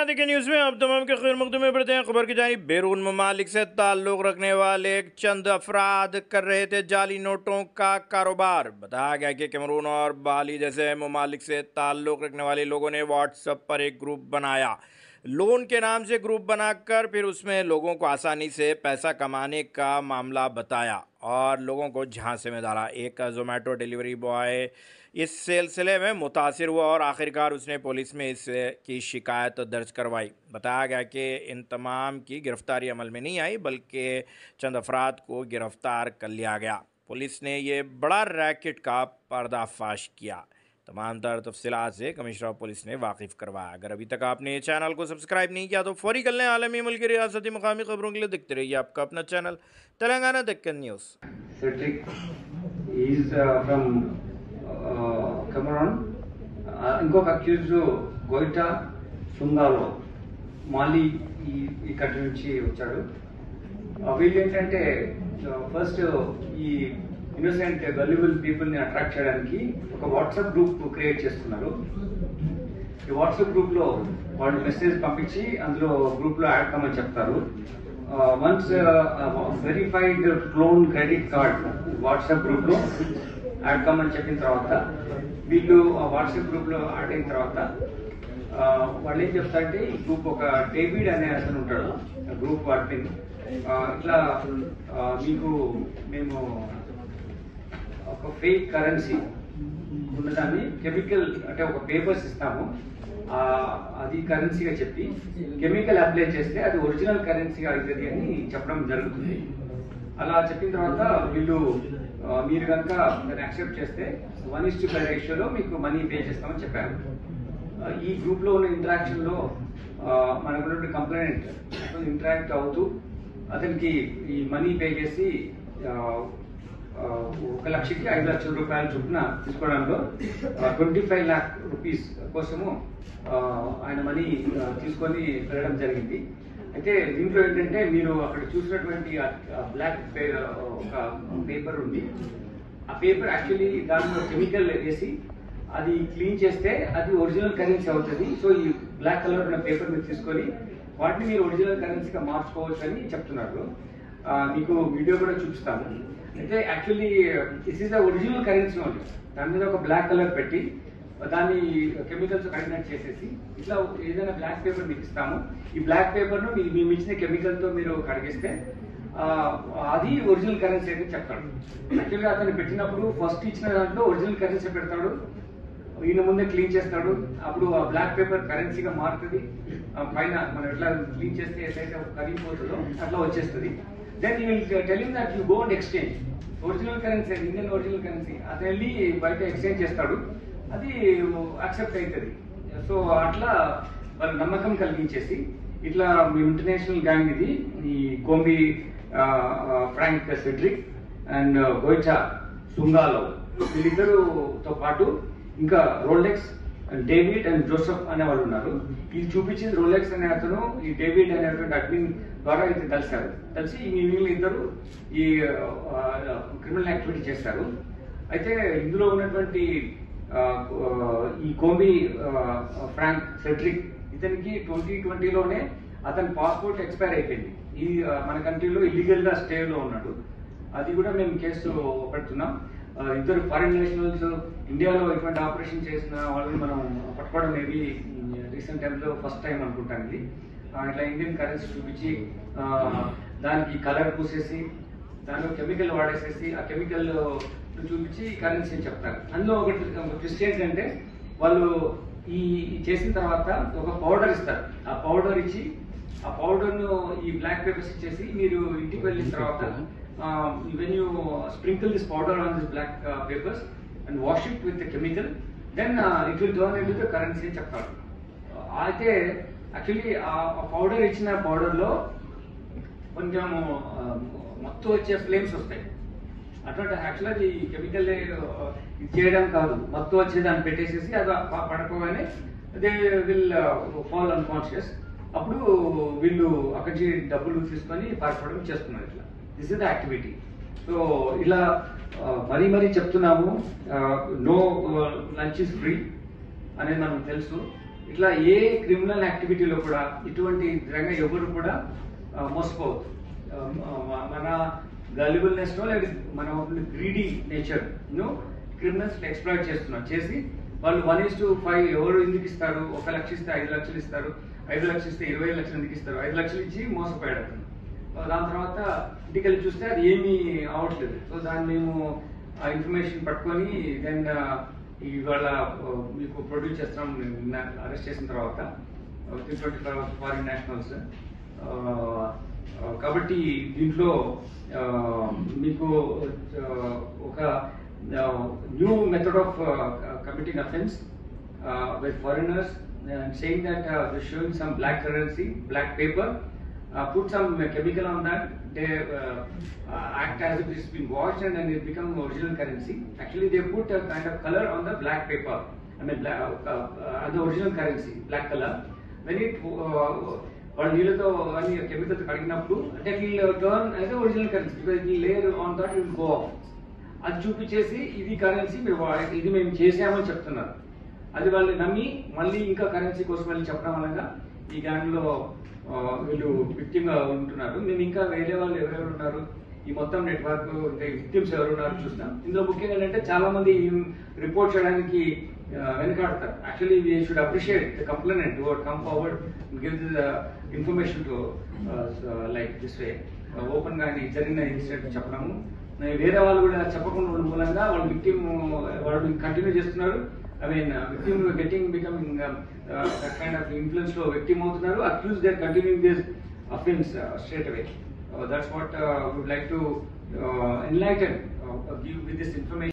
देखिए न्यूज़ में आप तमाम के खैर मकदूम में बढ़ते हैं। खबर की जानिब बैरून ममालिक से ताल्लुक़ रखने वाले चंद अफराद कर रहे थे जाली नोटों का कारोबार। बताया गया कि कैमरून और बाली जैसे ममालिक से ताल्लुक़ रखने वाले लोगों ने व्हाट्सएप पर एक ग्रुप बनाया। लोन के नाम से ग्रुप बनाकर फिर उसमें लोगों को आसानी से पैसा कमाने का मामला बताया और लोगों को झांसे में डाला। एक जोमेटो डिलीवरी बॉय इस सिलसिले में मुतासिर हुआ और आखिरकार उसने पुलिस में इसकी शिकायत दर्ज करवाई। बताया गया कि इन तमाम की गिरफ्तारी अमल में नहीं आई, बल्कि चंद अफराद को गिरफ्तार कर लिया गया। पुलिस ने ये बड़ा रैकेट का पर्दाफाश किया। तमाम तर तफसीलात से कमिश्नर ऑफ पुलिस ने वाकिफ़ करवाया। अगर अभी तक आपने चैनल को सब्सक्राइब नहीं किया तो फौरी कर लें। आलमी मुल्क की रियासती मकामी खबरों के लिए देखते रहिए आपका अपना channel Telangana Deccan news. Cameron, ఇంకొక అక్యూజ్డ్ గోయిటా సుంగాలో మాలి ఈ కంట్రీ నుంచి వచ్చాడు. వీళ్ళు ఏంటంటే ఫస్ట్ ఈ ఇన్నోసెంట్ గల్లిబుల్ పీపుల్ ని అట్రాక్ట్ చేయడానికి ఒక వాట్సాప్ గ్రూప్ క్రియేట్ చేస్తున్నారు. ఈ వాట్సాప్ గ్రూప్ లో వాళ్ళు మెసేజ్ పంపించి అందులో గ్రూప్ లో యాడ్ కమని చెప్తారు. Once verified clone credit card WhatsApp group లో యాడ్ కమని చెప్పిన తర్వాత వీళ్ళు ఆ వాట్సాప్ గ్రూప్ లో యాడ్ అయిన తర్వాత వాళ్ళు ఏం చెప్తారంటే ఈ గ్రూప్ ఒక డేవిడ్ అనే అతను ఉంటాడు గ్రూప్ అడ్మిన్. ఇట్లా మీకు మేము ఒక ఫేక్ కరెన్సీ ఉన్నదాన్ని కెమికల్ అంటే ఒక పేపర్స్ ఇస్తాము, అది కరెన్సీగా చెప్పి కెమికల్ అప్లై చేస్తే అది ఒరిజినల్ కరెన్సీగా అవుతుంది అని చెప్పడం జరుగుతుంది. అలా చెప్పిన తర్వాత వీళ్ళు మీరు కనుక దాన్ని యాక్సెప్ట్ చేస్తే 1:5 రేషియోలో మీకు మనీ పే చేస్తామని చెప్పారు. ఈ గ్రూప్ లో ఉన్న ఇంటరాక్షన్ లో మనకున్నటువంటి కంప్లైంట్ ఇంటరాక్ట్ అవుతూ అతనికి ఈ మనీ పే చేసి 1 లక్షకి 5 లక్షల రూపాయల చొప్పున తీసుకోవడంలో 25 lakh rupees కోసము ఆయన మనీ తీసుకొని వెళ్ళడం జరిగింది. అయితే దీంట్లో ఏంటంటే మీరు అక్కడ చూసినటువంటి బ్లాక్ ఒక పేపర్ ఉంది. ఆ పేపర్ యాక్చువల్లీ దాంట్లో కెమికల్ వేసి అది క్లీన్ చేస్తే అది ఒరిజినల్ కరెన్సీ అవుతుంది. సో ఈ బ్లాక్ కలర్ ఉన్న పేపర్ మీరు తీసుకొని వాటిని మీరు ఒరిజినల్ కరెన్సీగా మార్చుకోవచ్చు అని చెప్తున్నారు. మీకు వీడియో కూడా చూపిస్తాను. అయితే actually this is the original currency only. దాని మీద ఒక బ్లాక్ కలర్ పెట్టి దాన్ని కెమికల్స్ కంటిన్యూట్ చేసేసి ఇట్లా ఏదైనా బ్లాక్ పేపర్ మీకు ఇస్తాము. ఈ బ్లాక్ పేపర్ ను మేము ఇచ్చిన కెమికల్ తో మీరు కడిగిస్తే అది ఒరిజినల్ కరెన్సీ అయితే చెప్తాడు. యాక్చువల్గా అతను పెట్టినప్పుడు ఫస్ట్ ఇచ్చిన దాంట్లో ఒరిజినల్ కరెన్సీ పెడతాడు, ఈయన ముందే క్లీన్ చేస్తాడు. అప్పుడు ఆ బ్లాక్ పేపర్ కరెన్సీగా మారుతుంది. పైన మనం ఎట్లా క్లీన్ చేస్తే ఏదైతే కరిగిపోతుందో అట్లా వచ్చేస్తుంది. Then you will tell him that you go and exchange original currency, Indian original currency. అతను వెళ్ళి బయట ఎక్స్చేంజ్ చేస్తాడు, అది యాక్సెప్ట్ అవుతుంది. సో అట్లా వాళ్ళు నమ్మకం కలిగించేసి ఇట్లా మీ ఇంటర్నేషనల్ గ్యాంగ్ ఇది ఈ కోంబి ఫ్రాంక్ సెడ్రిక్ అండ్ గోయిటా సుంగాలో వీళ్ళిద్దరుతో పాటు ఇంకా రోలెక్స్ డేవిడ్ అండ్ జోసెఫ్ అనే వాళ్ళు ఉన్నారు. ఇది చూపించింది రోలెక్స్ అనే అతను ఈ డేవిడ్ అనేటువంటి అడ్మిన్ ద్వారా ఇది కలిసి వీళ్ళు ఇద్దరు ఈ క్రిమినల్ యాక్టివిటీ చేస్తారు. అయితే ఇందులో ఉన్నటువంటి ఈ కోంబి ఫ్రాంక్ సెడ్రిక్ ఇతనికి 2020లోనే అతని పాస్పోర్ట్ ఎక్స్పైర్ అయిపోయింది. ఈ మన కంట్రీలో ఇల్లీగల్ గా స్టే లో ఉన్నాడు. అది కూడా మేము కేసు పెడుతున్నాం. ఇద్దరు ఫారిన్ నేషనల్స్ ఇండియాలో ఇటువంటి ఆపరేషన్ చేసిన వాళ్ళని మనం పట్టుకోవడం మేబీ రీసెంట్ టైంలో ఫస్ట్ టైం అనుకుంటాను. ఇది ఇట్లా ఇండియన్ కరెన్సీ చూపించి దానికి కలర్ పూసేసి దానిలో కెమికల్ వాడేసేసి ఆ కెమికల్ చూపించి కరెన్సీ అని చెప్తారు. అందులో ఒకటి ట్విస్ట్ ఏంటంటే వాళ్ళు ఈ చేసిన తర్వాత ఒక పౌడర్ ఇస్తారు. ఆ పౌడర్ ఇచ్చి ఆ పౌడర్ ను ఈ బ్లాక్ పేపర్స్ ఇచ్చేసి మీరు ఇంటికి వెళ్ళిన తర్వాత when you sprinkle this powder on this black papers and wash it with chemical then it will turn into the currency అని చెప్తారు. అయితే యాక్చువల్లీ ఆ పౌడర్ ఇచ్చిన పౌడర్ లో కొంచెం మొత్తం వచ్చే ఫ్లేమ్స్ వస్తాయి. అటువంటి యాక్చువల్గా ఈ కెమికల్ ఇది చేయడం కాదు, మొత్తం వచ్చి దాన్ని పెట్టేసేసి అది పడుకోగానే దే విల్ ఫాల్ అన్కాన్షియస్. అప్పుడు వీళ్ళు అక్కడి నుంచి డబ్బులు తీసుకొని పారిపోవడం చేస్తున్నారు. ఇట్లా this is the activity. So ఇలా మరీ చెప్తున్నాము, నో లంచ్ ఇస్ ఫ్రీ అనేది మనకు తెలుసు. ఇట్లా ఏ క్రిమినల్ యాక్టివిటీలో కూడా ఇటువంటి విధంగా ఎవరు కూడా మోసపోవద్దు. మన గల్లిబుల్నెస్ నో లేదా మన గ్రీడీ నేచర్ ను క్రిమినల్స్ ఎక్స్ప్లాయిట్ చేసి వాళ్ళు 1:5 ఎవరు ఎందుకు ఇస్తారు, 1 లక్ష ఇస్తే 5 లక్షలు ఇస్తారు, 5 లక్షలు ఇస్తే 20 లక్షలు ఎందుకు ఇస్తారు, 5 లక్షలు ఇచ్చి మోసపోయాడు అతను. దాని తర్వాత ఇంటికి వెళ్ళి చూస్తే అది ఏమీ అవట్లేదు. సో దాన్ని మేము ఆ ఇన్ఫర్మేషన్ పట్టుకొని దెన్ ఇవాళ మీకు ప్రొడ్యూస్ చేస్తున్నాం. అరెస్ట్ చేసిన తర్వాత 325 ఫారిన్ నేషనల్స్. కాబట్టి దీంట్లో మీకు ఒక new method of committing offense with foreigners, saying that they're showing some black currency, black paper, put some chemical on that, they act as if it's been washed and then it becomes original currency. Actually they put a kind of color on the black paper, I mean the original currency, black color. When it వాళ్ళు నీళ్ళతో అన్ని కెమికల్తో కడిగినప్పుడు అంటే వీళ్ళు turn as original currency, because ఈ layer on that will go off. అది చూపించేసి ఇది కరెన్సీ ఇది మేము చేసామని చెప్తున్నారు. అది వాళ్ళు నమ్మి మళ్ళీ ఇంకా కరెన్సీ కోసం వెళ్ళి చెప్పడం వల్ల ఈ గ్యాంగ్లో వీళ్ళు విక్టిమ్ గా ఉంటున్నారు. మేము ఇంకా వేరే వాళ్ళు ఎవరెవరు ఉన్నారు, ఈ మొత్తం నెట్వర్క్ విక్టిమ్స్ ఎవరు ఉన్నారు చూసినాం. ఇందులో ముఖ్యంగా ఏంటంటే చాలా మంది రిపోర్ట్ చేయడానికి వెనకాడతారు. Actually we should appreciate the complainant who come forward give the information to like this way open గా జరిగిన ఇన్సిడెంట్ చెప్పడము. వేరే వాళ్ళు కూడా చెప్పకుండా మూలంగా వాళ్ళు విక్టిమ్ వాళ్ళు కంటిన్యూ చేస్తున్నారు. I mean, victim becoming that kind of influence లో victim అవుతున్నారు. Accused they're continuing this offense straight away. That's what we would like to enlighten give with this information.